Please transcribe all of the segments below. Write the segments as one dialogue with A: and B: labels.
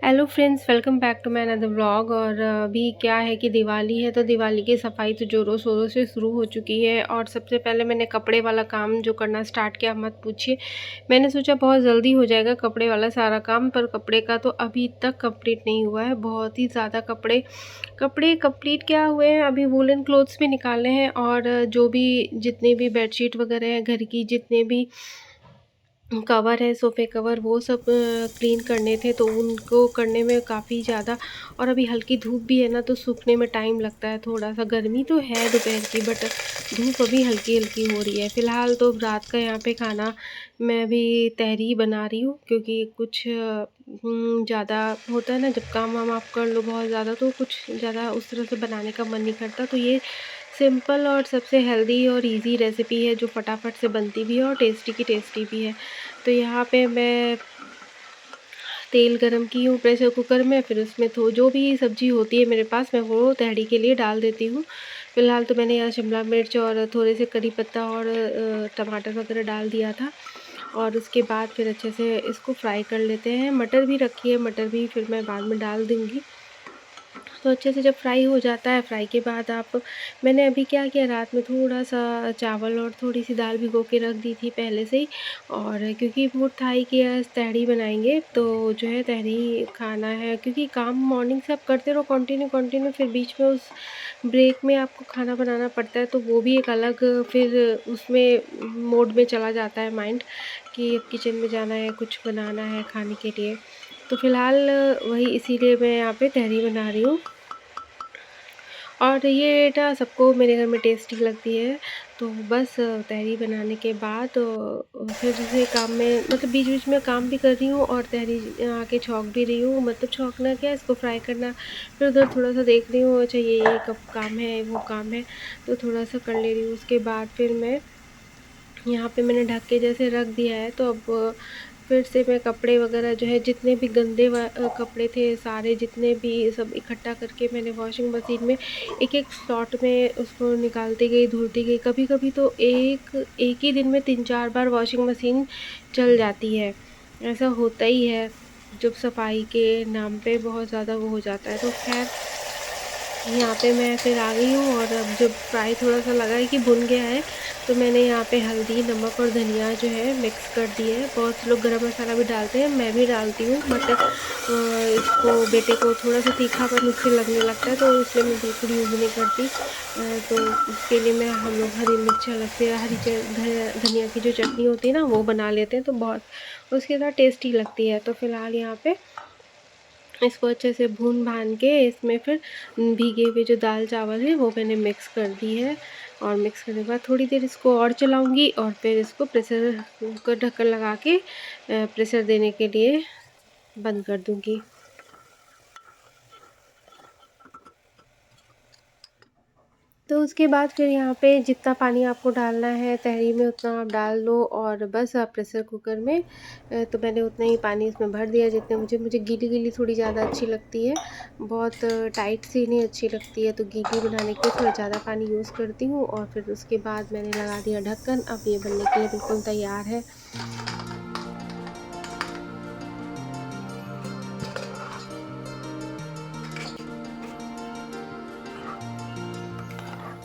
A: Hello friends, welcome back to my another vlog. और अभी क्या है कि दिवाली है, तो दिवाली की सफाई तो ज़ोरों शोरों से शुरू हो चुकी है। और सबसे पहले मैंने कपड़े वाला काम जो करना स्टार्ट किया, मत पूछिए। मैंने सोचा बहुत जल्दी हो जाएगा कपड़े वाला सारा काम, पर कपड़े का तो अभी तक कंप्लीट नहीं हुआ है। बहुत ही ज़्यादा कपड़े कपड़े कंप्लीट क्या हुए हैं, अभी वूलन क्लोथ्स भी निकाले हैं। और जो भी जितने भी बेडशीट वगैरह हैं घर की, जितने भी कवर है, सोफ़े कवर, वो सब क्लीन करने थे, तो उनको करने में काफ़ी ज़्यादा। और अभी हल्की धूप भी है ना, तो सूखने में टाइम लगता है थोड़ा-सा। गर्मी तो है दोपहर की, बट धूप अभी हल्की-हल्की हो रही है। फ़िलहाल तो रात का यहाँ पे खाना मैं अभी तहरी बना रही हूँ, क्योंकि कुछ ज़्यादा होता है ना, जब काम-वाम आप कर लो बहुत ज़्यादा, तो कुछ ज़्यादा उस तरह से बनाने का मन नहीं करता। तो ये सिंपल और सबसे हेल्दी और इजी रेसिपी है, जो फटाफट से बनती भी है और टेस्टी की टेस्टी भी है। तो यहाँ पे मैं तेल गरम की हूँ प्रेशर कुकर में, फिर उसमें तो जो भी सब्ज़ी होती है मेरे पास, मैं वो तहरी के लिए डाल देती हूँ। फ़िलहाल तो मैंने यहाँ शिमला मिर्च और थोड़े से करी पत्ता और टमाटर वगैरह डाल दिया था। और उसके बाद फिर अच्छे से इसको फ्राई कर लेते हैं। मटर भी रखी है, मटर भी फिर मैं बाद में डाल दूँगी। तो अच्छे से जब फ्राई हो जाता है, फ्राई के बाद आप मैंने अभी क्या किया, रात में थोड़ा-सा चावल और थोड़ी-सी दाल भिगो के रख दी थी पहले से ही। और क्योंकि मूड था ही कि आज तहरी बनाएँगे, तो जो है तहरी खाना है, क्योंकि काम मॉर्निंग से आप करते रहो कंटिन्यू, फिर बीच में उस ब्रेक में आपको खाना बनाना पड़ता है, तो वो भी एक अलग फिर उसमें मोड में चला जाता है माइंड, कि अब किचन में जाना है, कुछ बनाना है खाने के लिए। तो फ़िलहाल वही इसीलिए मैं यहाँ पे तहरी बना रही हूँ। और ये ना सबको मेरे घर में टेस्टी लगती है। तो बस तहरी बनाने के बाद फिर से काम में, मतलब बीच-बीच में काम भी कर रही हूँ और तहरी आके छौंक भी रही हूँ। मतलब छौंकना क्या, इसको फ्राई करना। फिर उधर थोड़ा-सा देख रही हूँ, अच्छा ये कब काम है, वो काम है, तो थोड़ा-सा कर ले रही हूँ। उसके बाद फिर मैं यहाँ पे मैंने ढक के जैसे रख दिया है, तो अब फिर से मैं कपड़े वगैरह जो है, जितने भी गंदे कपड़े थे सारे, जितने भी सब इकट्ठा करके मैंने वॉशिंग मशीन में एक-एक स्लॉट में उसको निकालती गई, धुलती गई। कभी-कभी तो एक ही दिन में 3-4 बार वॉशिंग मशीन चल जाती है। ऐसा होता ही है, जब सफाई के नाम पे बहुत ज़्यादा वो हो जाता है। तो ख़ैर यहाँ पे मैं फिर आ गई हूँ, और अब जब फ्राई थोड़ा-सा लगा है कि भुन गया है, तो मैंने यहाँ पे हल्दी, नमक और धनिया जो है मिक्स कर दिए है। बहुत से लोग गरम मसाला भी डालते हैं, मैं भी डालती हूँ, बट इसको बेटे को थोड़ा-सा तीखापन मुझसे लगने लगता है, तो इसलिए मैं बिल्कुल यूज़ नहीं करती। तो उसके लिए मैं हम लोग हरी मिर्च अलग से, हरी च धनिया की जो चटनी होती है ना, वो बना लेते हैं, तो बहुत उसके साथ टेस्टी लगती है। तो फ़िलहाल यहाँ पे इसको अच्छे से भून-भान के इसमें फिर भीगे हुए जो दाल-चावल है, वो मैंने मिक्स कर दी है। और मिक्स करने के बाद थोड़ी देर इसको और चलाऊँगी, और फिर इसको प्रेशर कुकर ढक्कन लगा के प्रेशर देने के लिए बंद कर दूँगी। तो उसके बाद फिर यहाँ पे जितना पानी आपको डालना है तहरी में, उतना आप डाल लो, और बस आप प्रेशर कुकर में तो मैंने उतना ही पानी इसमें भर दिया, जितने मुझे गीली-गीली थोड़ी ज़्यादा अच्छी लगती है। बहुत टाइट सी नहीं अच्छी लगती है, तो गीली बनाने के लिए थोड़ा ज़्यादा पानी यूज़ करती हूँ। और फिर उसके बाद मैंने लगा दिया ढक्कन। अब ये बनने के लिए बिल्कुल तैयार है।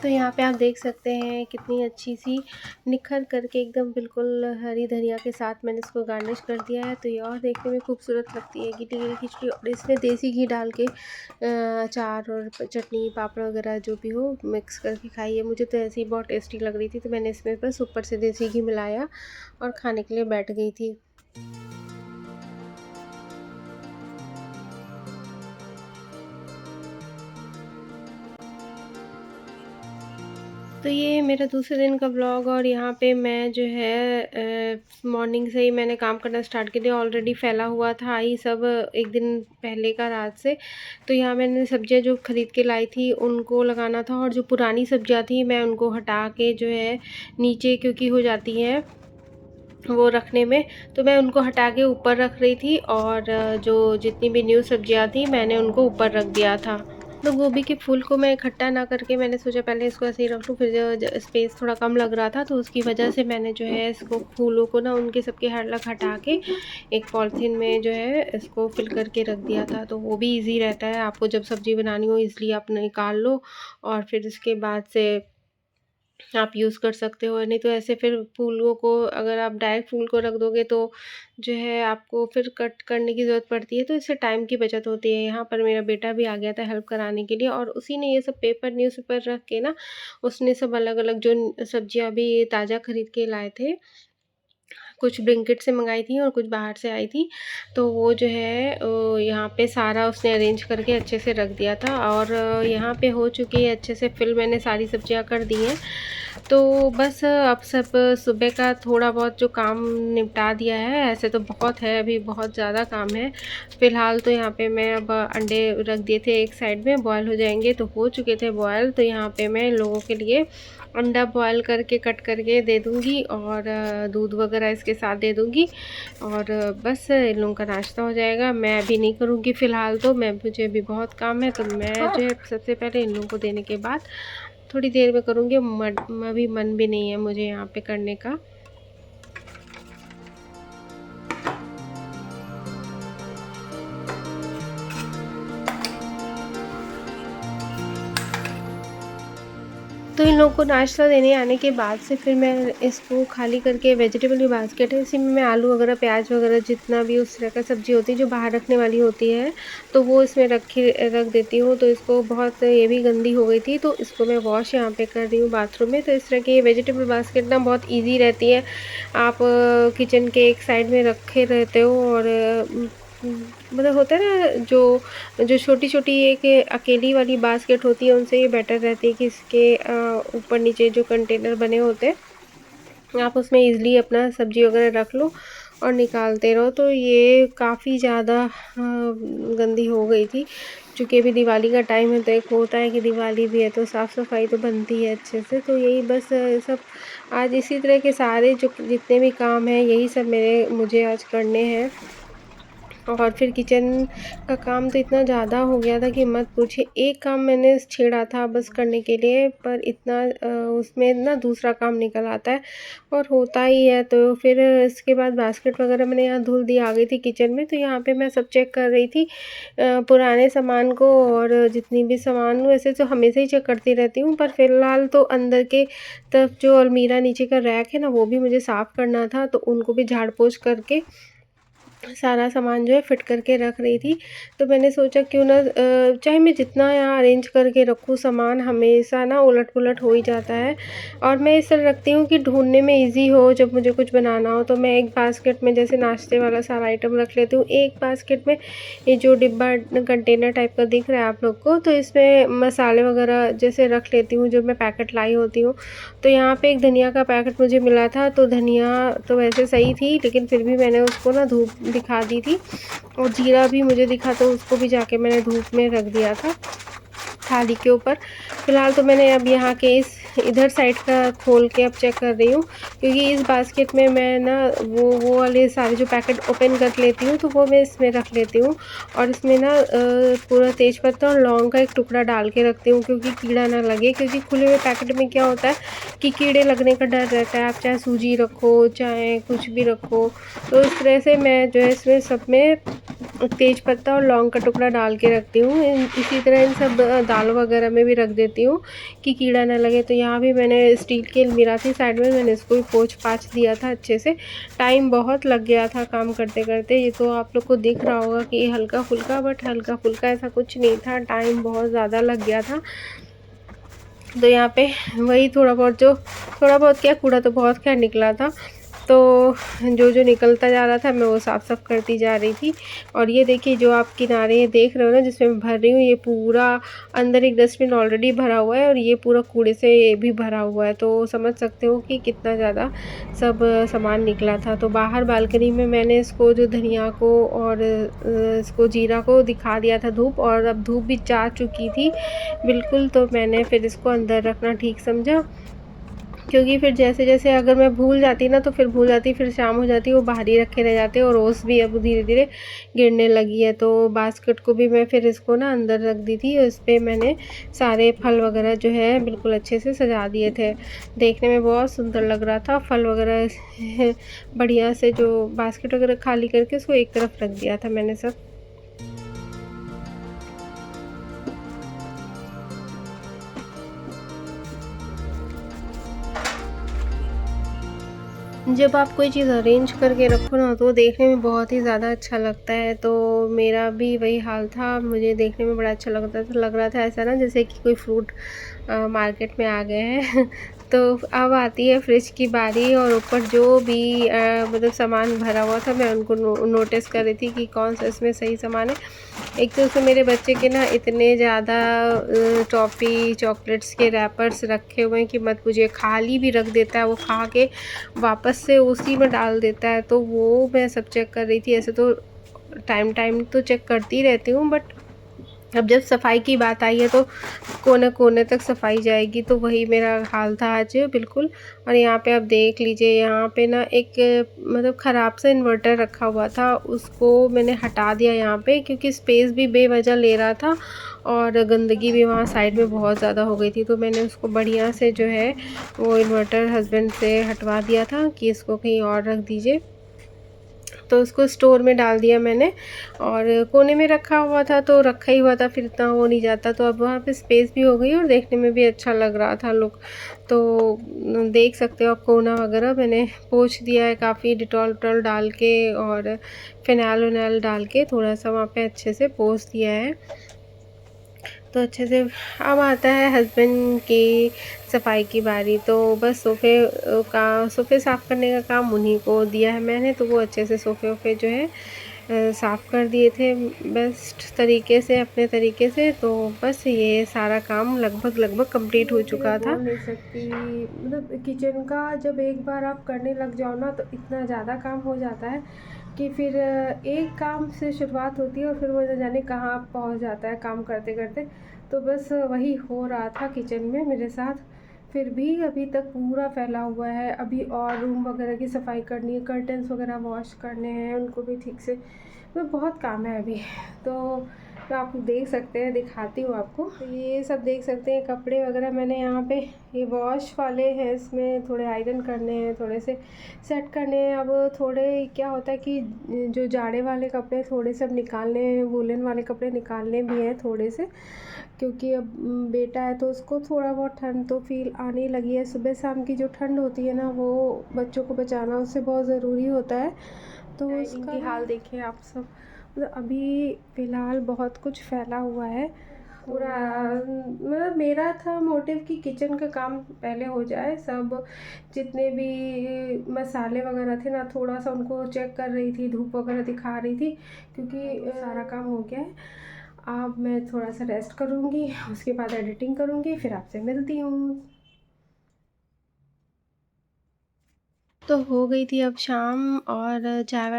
A: तो यहाँ पे आप देख सकते हैं कितनी अच्छी-सी निखर करके एकदम बिल्कुल हरी धनिया के साथ मैंने इसको गार्निश कर दिया है। तो ये और देखने में खूबसूरत लगती है गीली-गीली खिचड़ी, और इसमें देसी घी डाल के अचार और चटनी, पापड़ वगैरह जो भी हो मिक्स करके खाइए। मुझे तो ऐसे ही बहुत टेस्टी लग रही थी, तो मैंने इसमें बस ऊपर से देसी घी मिलाया और खाने के लिए बैठ गई थी। तो ये मेरा दूसरे दिन का व्लॉग। और यहाँ पे मैं जो है मॉर्निंग से ही मैंने काम करना स्टार्ट कर दिया। ऑलरेडी फैला हुआ था ही सब एक दिन पहले का रात से। तो यहाँ मैंने सब्जियाँ जो ख़रीद के लाई थी उनको लगाना था, और जो पुरानी सब्जियाँ थी मैं उनको हटा के जो है नीचे, क्योंकि हो जाती हैं वो रखने में, तो मैं उनको हटा के ऊपर रख रही थी। और जो जितनी भी न्यू सब्जियाँ थी मैंने उनको ऊपर रख दिया था। तो गोभी के फूल को मैं इकट्ठा ना करके मैंने सोचा पहले इसको ऐसे ही रख लूँ, फिर स्पेस थोड़ा कम लग रहा था तो उसकी वजह से मैंने जो है इसको फूलों को ना उनके सबके हड़लक हटा के एक पॉलिथीन में जो है इसको फिल करके रख दिया था। तो वो भी इजी रहता है, आपको जब सब्ज़ी बनानी हो इसलिए आप निकाल लो और फिर इसके बाद से आप यूज़ कर सकते हो। नहीं तो ऐसे फिर फूलों को अगर आप डायरेक्ट फूल को रख दोगे तो जो है आपको फिर कट करने की ज़रूरत पड़ती है, तो इससे टाइम की बचत होती है। यहाँ पर मेरा बेटा भी आ गया था हेल्प कराने के लिए और उसी ने ये सब पेपर न्यूज़पेपर रख के ना उसने सब अलग-अलग जो सब्जियाँ भी ताज़ा खरीद के लाए थे, कुछ ब्लिंकिट से मंगाई थी और कुछ बाहर से आई थी, तो वो जो है यहाँ पे सारा उसने अरेंज करके अच्छे से रख दिया था। और यहाँ पे हो चुकी है अच्छे से फिल, मैंने सारी सब्जियाँ कर दी हैं। तो बस अब सब सुबह का थोड़ा बहुत जो काम निपटा दिया है, ऐसे तो बहुत है, अभी बहुत ज़्यादा काम है। फ़िलहाल तो यहाँ पे मैं अब अंडे रख दिए थे एक साइड में, बॉयल हो जाएंगे, तो हो चुके थे बॉयल। तो यहाँ पे मैं लोगों के लिए अंडा बॉयल करके कट करके दे दूँगी और दूध वगैरह इसके साथ दे दूँगी और बस इन लोगों का नाश्ता हो जाएगा। मैं अभी नहीं करूँगी फ़िलहाल, तो मुझे अभी बहुत काम है, तो मैं जो है सबसे पहले इन लोगों को देने के बाद थोड़ी देर में करूँगी। अभी मन भी नहीं है मुझे यहाँ पे करने का। तो इन लोगों को नाश्ता देने आने के बाद से फिर मैं इसको खाली करके, वेजिटेबल की बास्केट है, इसी में मैं आलू वगैरह, प्याज वगैरह, जितना भी उस तरह का सब्ज़ी होती है जो बाहर रखने वाली होती है, तो वो इसमें रख देती हूँ। तो इसको बहुत, ये भी गंदी हो गई थी, तो इसको मैं वॉश यहाँ पे कर रही हूँ बाथरूम में। तो इस तरह की वेजिटेबल बास्केट ना बहुत ईजी रहती है, आप किचन के एक साइड में रखे रहते हो और मतलब होता है ना, जो छोटी-छोटी एक अकेली वाली बास्केट होती है, उनसे ये बेटर रहती है कि इसके ऊपर नीचे जो कंटेनर बने होते हैं, आप उसमें ईज़िली अपना सब्ज़ी वगैरह रख लो और निकालते रहो। तो ये काफ़ी ज़्यादा गंदी हो गई थी। चूँकि अभी दिवाली का टाइम है, तो एक होता है कि दिवाली भी है, तो साफ़-सफ़ाई तो बनती है अच्छे से। तो यही बस सब आज इसी तरह के सारे जो जितने भी काम हैं, यही सब मुझे आज करने हैं। और फिर किचन का काम तो इतना ज़्यादा हो गया था कि मत पूछिए। एक काम मैंने छेड़ा था बस करने के लिए, पर इतना उसमें ना दूसरा काम निकल आता है और होता ही है। तो फिर इसके बाद बास्केट वगैरह मैंने यहाँ धुल दी, आ गई थी किचन में। तो यहाँ पे मैं सब चेक कर रही थी पुराने सामान को, और जितनी भी सामान वैसे तो हमेशा ही चेक करती रहती हूँ, पर फ़िलहाल तो अंदर के तरफ जो अलमीरा नीचे का रैक है ना, वो भी मुझे साफ़ करना था। तो उनको भी झाड़ पोंछ करके सारा सामान जो है फिट करके रख रही थी। तो मैंने सोचा क्यों ना, चाहे मैं जितना यहाँ अरेंज करके रखूँ सामान, हमेशा ना उलट-पुलट हो ही जाता है। और मैं इस तरह रखती हूँ कि ढूँढने में ईज़ी हो, जब मुझे कुछ बनाना हो। तो मैं एक बास्केट में जैसे नाश्ते वाला सारा आइटम रख लेती हूँ, एक बास्केट में ये जो डिब्बा कंटेनर टाइप का दिख रहा है आप लोग को, तो इसमें मसाले वगैरह जैसे रख लेती हूँ, जो मैं पैकेट लाई होती हूँ। तो यहाँ पे एक धनिया का पैकेट मुझे मिला था, तो धनिया तो वैसे सही थी, लेकिन फिर भी मैंने उसको ना धूप दिखा दी थी। और जीरा भी मुझे दिखा, तो उसको भी जाके मैंने धूप में रख दिया था थाली के ऊपर। फ़िलहाल तो मैंने अब यहाँ के इधर साइड का खोल के अब चेक कर रही हूँ, क्योंकि इस बास्केट में मैं ना वो वाले सारे जो पैकेट ओपन कर लेती हूँ, तो वो मैं इसमें रख लेती हूँ। और इसमें ना पूरा तेज़पत्ता और लौंग का एक टुकड़ा डाल के रखती हूँ, क्योंकि कीड़ा ना लगे। क्योंकि खुले हुए पैकेट में क्या होता है कि कीड़े लगने का डर रहता है, आप चाहे सूजी रखो चाहे कुछ भी रखो। तो इस तरह से मैं जो है इसमें सब में तेज़पत्ता और लौंग का टुकड़ा डाल के रखती हूँ। इसी तरह इन सब दाल वगैरह में भी रख देती हूँ कि कीड़ा ना लगे। तो यहाँ भी मैंने स्टील की अलमीरा थी साइड में, मैंने इसको भी पोंछ पाछ दिया था अच्छे से। टाइम बहुत लग गया था काम करते करते। ये तो आप लोग को दिख रहा होगा कि हल्का फुल्का, बट हल्का फुल्का ऐसा कुछ नहीं था, टाइम बहुत ज़्यादा लग गया था। तो यहाँ पे वही थोड़ा बहुत क्या, कूड़ा तो बहुत खैर निकला था। तो जो निकलता जा रहा था मैं वो साफ़ करती जा रही थी। और ये देखिए जो आप किनारे देख रहे हो ना, जिसमें मैं भर रही हूँ, ये पूरा अंदर एक डस्टबिन ऑलरेडी भरा हुआ है और ये पूरा कूड़े से ये भी भरा हुआ है। तो समझ सकते हो कि कितना ज़्यादा सब सामान निकला था। तो बाहर बालकनी में मैंने इसको जो धनिया को और इसको जीरा को दिखा दिया था धूप, और अब धूप भी जा चुकी थी बिल्कुल। तो मैंने फिर इसको अंदर रखना ठीक समझा। क्योंकि फिर जैसे जैसे अगर मैं भूल जाती ना तो फिर भूल जाती, फिर शाम हो जाती, वो बाहर ही रखे रह जाते और ओस भी अब धीरे धीरे गिरने लगी है। तो बास्केट को भी मैं फिर इसको ना अंदर रख दी थी, उस पर मैंने सारे फल वगैरह जो है बिल्कुल अच्छे से सजा दिए थे। देखने में बहुत सुंदर लग रहा था। फल वगैरह बढ़िया से जो बास्केट वगैरह खाली करके उसको एक तरफ रख दिया था मैंने सब। जब आप कोई चीज़ अरेंज करके रखो ना तो देखने में बहुत ही ज़्यादा अच्छा लगता है। तो मेरा भी वही हाल था, मुझे देखने में बड़ा अच्छा लग रहा था ऐसा ना जैसे कि कोई फ्रूट मार्केट में आ गए हैं। तो अब आती है फ्रिज की बारी और ऊपर जो भी मतलब सामान भरा हुआ था मैं उनको नोटिस कर रही थी कि कौन सा इसमें सही सामान है। एक तो उसमें मेरे बच्चे के ना इतने ज़्यादा टॉफ़ी चॉकलेट्स के रैपर्स रखे हुए हैं कि मत पूछिए, खाली भी रख देता है, वो खा के वापस से उसी में डाल देता है। तो वो मैं सब चेक कर रही थी। ऐसे तो टाइम तो चेक करती रहती हूँ, बट अब जब सफाई की बात आई है तो कोने कोने तक सफाई जाएगी। तो वही मेरा हाल था आज बिल्कुल। और यहाँ पे आप देख लीजिए, यहाँ पे ना एक मतलब ख़राब सा इन्वर्टर रखा हुआ था, उसको मैंने हटा दिया यहाँ पे, क्योंकि स्पेस भी बेवजह ले रहा था और गंदगी भी वहाँ साइड में बहुत ज़्यादा हो गई थी। तो मैंने उसको बढ़िया से जो है वो इन्वर्टर हस्बैंड से हटवा दिया था कि इसको कहीं और रख दीजिए। तो उसको स्टोर में डाल दिया मैंने, और कोने में रखा हुआ था तो रखा ही हुआ था, फिर इतना हो नहीं जाता। तो अब वहाँ पे स्पेस भी हो गई और देखने में भी अच्छा लग रहा था लुक। तो देख सकते हो आप, कोना वगैरह मैंने पोंछ दिया है काफ़ी डिटॉल विटॉल डाल के और फिनाइल विनाइल डाल के थोड़ा सा वहाँ पे अच्छे से पोंछ दिया है। तो अच्छे से अब आता है हस्बैंड की सफाई की बारी। तो बस सोफ़े साफ़ करने का काम उन्हीं को दिया है मैंने। तो वो अच्छे से सोफ़े वोफ़े जो है साफ़ कर दिए थे बेस्ट तरीके से, अपने तरीके से। तो बस ये सारा काम लगभग कंप्लीट हो चुका था। बोल नहीं सकती, मतलब किचन का जब एक बार आप करने लग जाओ ना तो इतना ज़्यादा काम हो जाता है कि फिर एक काम से शुरुआत होती है और फिर वो न जाने कहाँ पहुँच जाता है काम करते करते। तो बस वही हो रहा था किचन में मेरे साथ। फिर भी अभी तक पूरा फैला हुआ है। अभी और रूम वगैरह की सफाई करनी है, कर्टन्स वगैरह वॉश करने हैं, उनको भी ठीक से, तो बहुत काम है अभी। तो आप देख सकते हैं, दिखाती हूँ आपको। तो ये सब देख सकते हैं, कपड़े वगैरह मैंने यहाँ पे ये वॉश वाले हैं, इसमें थोड़े आयरन करने हैं, थोड़े से सेट करने हैं। अब थोड़े क्या होता है कि जो जाड़े वाले कपड़े थोड़े सब निकालने हैं, वूलन वाले कपड़े निकालने भी हैं थोड़े से, क्योंकि अब बेटा है तो उसको थोड़ा बहुत ठंड तो फील आने लगी है। सुबह शाम की जो ठंड होती है ना, वो बच्चों को बचाना उससे बहुत ज़रूरी होता है। तो उसका हाल देखिए आप सब, मतलब अभी फ़िलहाल बहुत कुछ फैला हुआ है पूरा। मतलब मेरा था मोटिव कि किचन का काम पहले हो जाए, सब जितने भी मसाले वगैरह थे ना थोड़ा सा उनको चेक कर रही थी, धूप वगैरह दिखा रही थी, क्योंकि सारा काम हो गया है। अब मैं थोड़ा सा रेस्ट करूँगी, उसके बाद एडिटिंग करूँगी, फिर आपसे मिलती हूँ। तो हो गई थी अब शाम और चाय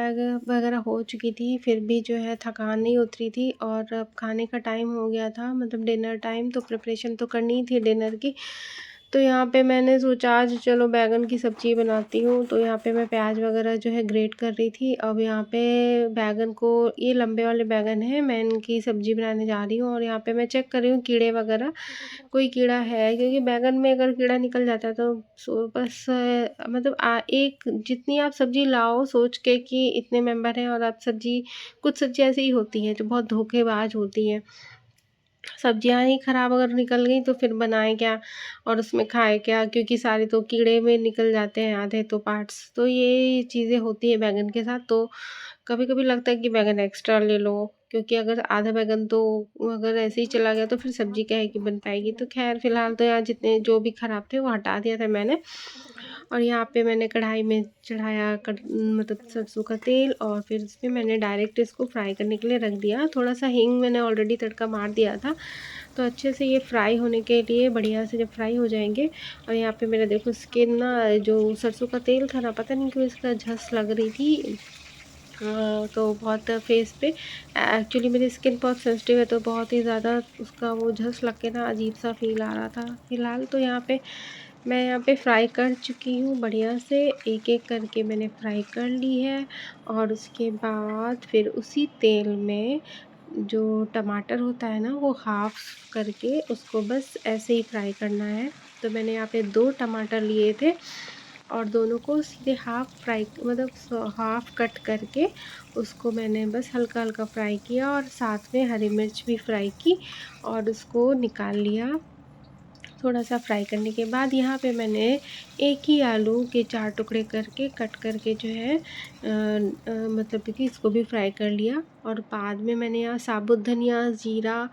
A: वगैरह हो चुकी थी, फिर भी जो है थकान नहीं उतरी थी। और अब खाने का टाइम हो गया था, मतलब डिनर टाइम। तो प्रिपरेशन तो करनी थी डिनर की। तो यहाँ पे मैंने सोचा आज चलो बैगन की सब्ज़ी बनाती हूँ। तो यहाँ पे मैं प्याज वगैरह जो है ग्रेट कर रही थी। अब यहाँ पे बैगन को, ये लंबे वाले बैगन हैं, मैं इनकी सब्ज़ी बनाने जा रही हूँ। और यहाँ पे मैं चेक कर रही हूँ कीड़े वगैरह, कोई कीड़ा है, क्योंकि बैगन में अगर कीड़ा निकल जाता है तो बस मतलब एक जितनी आप सब्ज़ी लाओ सोच के कि इतने मेंबर हैं, और आप सब्ज़ी, कुछ सब्ज़ी ऐसी ही होती हैं जो बहुत धोखेबाज होती हैं। सब्जियां ही ख़राब अगर निकल गई तो फिर बनाएं क्या और उसमें खाएं क्या, क्योंकि सारे तो कीड़े में निकल जाते हैं आधे तो पार्ट्स। तो ये चीज़ें होती है बैगन के साथ। तो कभी कभी लगता है कि बैगन एक्स्ट्रा ले लो, क्योंकि अगर आधा बैगन तो अगर ऐसे ही चला गया तो फिर सब्जी क्या है कि बन पाएगी। तो खैर फ़िलहाल तो यहाँ जितने जो भी ख़राब थे वो हटा दिया था मैंने। और यहाँ पे मैंने कढ़ाई में चढ़ाया मतलब सरसों का तेल, और फिर इसमें मैंने डायरेक्ट इसको फ्राई करने के लिए रख दिया। थोड़ा सा हींग मैंने ऑलरेडी तड़का मार दिया था। तो अच्छे से ये फ्राई होने के लिए बढ़िया से जब फ्राई हो जाएंगे। और यहाँ पे मेरा देखो स्किन ना, जो सरसों का तेल था ना, पता नहीं क्यों इसका झस लग रही थी। तो बहुत फेस पे, एक्चुअली मेरी स्किन बहुत सेंसिटिव है, तो बहुत ही ज़्यादा उसका वो झस लग के ना अजीब सा फील आ रहा था। फ़िलहाल तो यहाँ पे मैं यहाँ पे फ्राई कर चुकी हूँ बढ़िया से, एक एक करके मैंने फ्राई कर ली है। और उसके बाद फिर उसी तेल में जो टमाटर होता है ना, वो हाफ़ करके उसको बस ऐसे ही फ्राई करना है। तो मैंने यहाँ पे 2 टमाटर लिए थे और दोनों को सीधे हाफ़ फ्राई, मतलब हाफ़ कट करके उसको मैंने बस हल्का हल्का फ्राई किया और साथ में हरी मिर्च भी फ्राई की और उसको निकाल लिया। थोड़ा सा फ्राई करने के बाद यहाँ पे मैंने एक ही आलू के 4 टुकड़े करके कट करके जो है मतलब कि इसको भी फ्राई कर लिया। और बाद में मैंने यहाँ साबुत धनिया, जीरा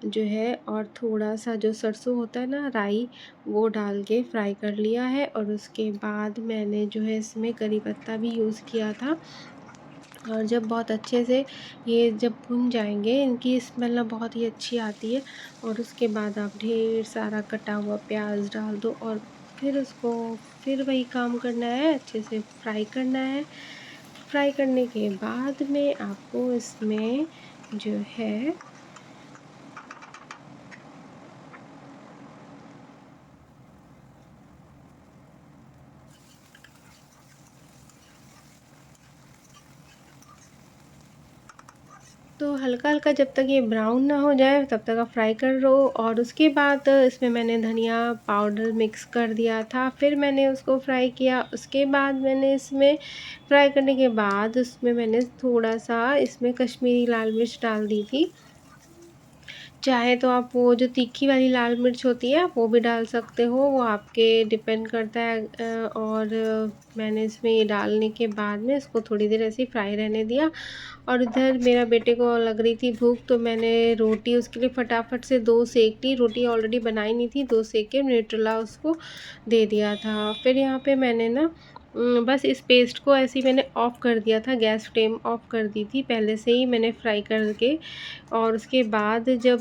A: जो है और थोड़ा सा जो सरसों होता है ना, राई, वो डाल के फ्राई कर लिया है। और उसके बाद मैंने जो है इसमें करी पत्ता भी यूज़ किया था। और जब बहुत अच्छे से ये जब भुन जाएंगे, इनकी स्मेल ना बहुत ही अच्छी आती है। और उसके बाद आप ढेर सारा कटा हुआ प्याज डाल दो और फिर उसको फिर वही काम करना है, अच्छे से फ्राई करना है। फ्राई करने के बाद में आपको इसमें जो है तो हल्का हल्का जब तक ये ब्राउन ना हो जाए तब तक आप फ्राई कर लो। और उसके बाद इसमें मैंने धनिया पाउडर मिक्स कर दिया था, फिर मैंने उसको फ्राई किया। उसके बाद मैंने इसमें फ्राई करने के बाद उसमें मैंने थोड़ा सा इसमें कश्मीरी लाल मिर्च डाल दी थी। चाहे तो आप वो जो तीखी वाली लाल मिर्च होती है वो भी डाल सकते हो, वो आपके डिपेंड करता है। और मैंने इसमें ये डालने के बाद में इसको थोड़ी देर ऐसे ही फ्राई रहने दिया। और इधर मेरा बेटे को लग रही थी भूख, तो मैंने रोटी उसके लिए फटाफट से 2 सेक ली। रोटी ऑलरेडी बनाई नहीं थी, 2 सेक के न्यूट्रेला उसको दे दिया था। फिर यहाँ पे मैंने ना बस इस पेस्ट को ऐसे ही मैंने ऑफ़ कर दिया था, गैस फ्लेम ऑफ़ कर दी थी पहले से ही मैंने फ्राई करके। और उसके बाद जब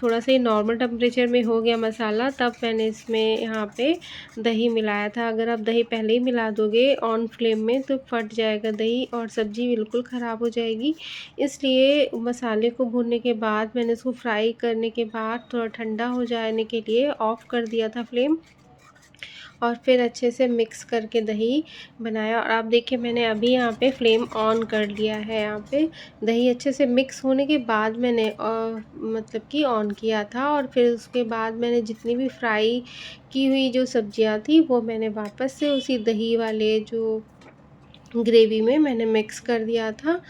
A: थोड़ा सा ही नॉर्मल टेम्परेचर में हो गया मसाला, तब मैंने इसमें यहाँ पे दही मिलाया था। अगर आप दही पहले ही मिला दोगे ऑन फ्लेम में तो फट जाएगा दही और सब्ज़ी बिल्कुल ख़राब हो जाएगी। इसलिए मसाले को भूनने के बाद मैंने इसको फ्राई करने के बाद थोड़ा ठंडा हो जाने के लिए ऑफ़ कर दिया था फ्लेम। और फिर अच्छे से मिक्स करके दही बनाया। और आप देखिए मैंने अभी यहाँ पे फ्लेम ऑन कर लिया है। यहाँ पे दही अच्छे से मिक्स होने के बाद मैंने मतलब कि ऑन किया था। और फिर उसके बाद मैंने जितनी भी फ्राई की हुई जो सब्जियां थी वो मैंने वापस से उसी दही वाले जो ग्रेवी में मैंने मिक्स कर दिया था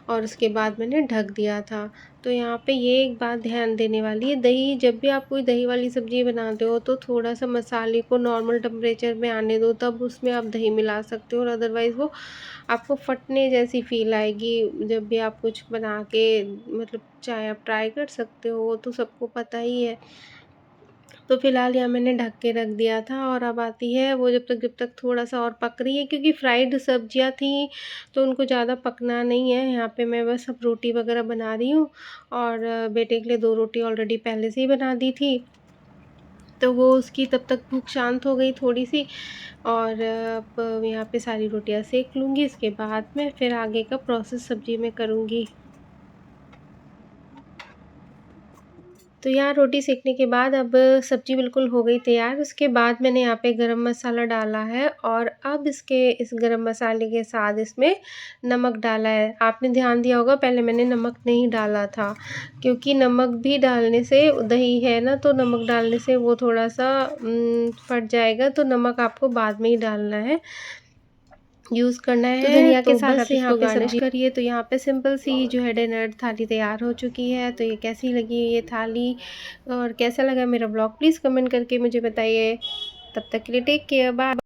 A: और उसके बाद मैंने ढक दिया था। तो यहाँ पे ये एक बात ध्यान देने वाली है, दही जब भी आप कोई दही वाली सब्ज़ी बनाते हो तो थोड़ा-सा मसाले को नॉर्मल टेम्परेचर में आने दो, तब उसमें आप दही मिला सकते हो। और अदरवाइज़ वो आपको फटने जैसी फ़ील आएगी। जब भी आप कुछ बना के, मतलब चाहे आप ट्राई कर सकते हो, वो तो सबको पता ही है। तो फ़िलहाल यहाँ मैंने ढक के रख दिया था और अब आती है वो, जब तक थोड़ा-सा और पक रही है, क्योंकि फ्राइड सब्जियाँ थी तो उनको ज़्यादा पकना नहीं है। यहाँ पे मैं बस अब रोटी वग़ैरह बना रही हूँ और बेटे के लिए 2 रोटी ऑलरेडी पहले से ही बना दी थी। तो वो उसकी तब तक भूख शांत हो गई थोड़ी-सी। और अब यहाँ पे सारी रोटियाँ सेक लूँगी, इसके बाद में फिर आगे का प्रोसेस सब्ज़ी में करूँगी। तो यहाँ रोटी सेकने के बाद अब सब्ज़ी बिल्कुल हो गई तैयार। उसके बाद मैंने यहाँ पे गरम मसाला डाला है और अब इस गरम मसाले के साथ इसमें नमक डाला है। आपने ध्यान दिया होगा पहले मैंने नमक नहीं डाला था, क्योंकि नमक भी डालने से, दही है ना, तो नमक डालने से वो थोड़ा-सा फट जाएगा, तो नमक आपको बाद में ही डालना है, यूज़ करना है। तो धनिया के साथ आप यहाँ पे गार्निश करिए। तो यहाँ पे सिंपल सी जो है डिनर थाली तैयार हो चुकी है। तो ये कैसी लगी ये थाली और कैसा लगा मेरा ब्लॉग, प्लीज़ कमेंट करके मुझे बताइए। तब तक के लिए टेक केयर, बाय।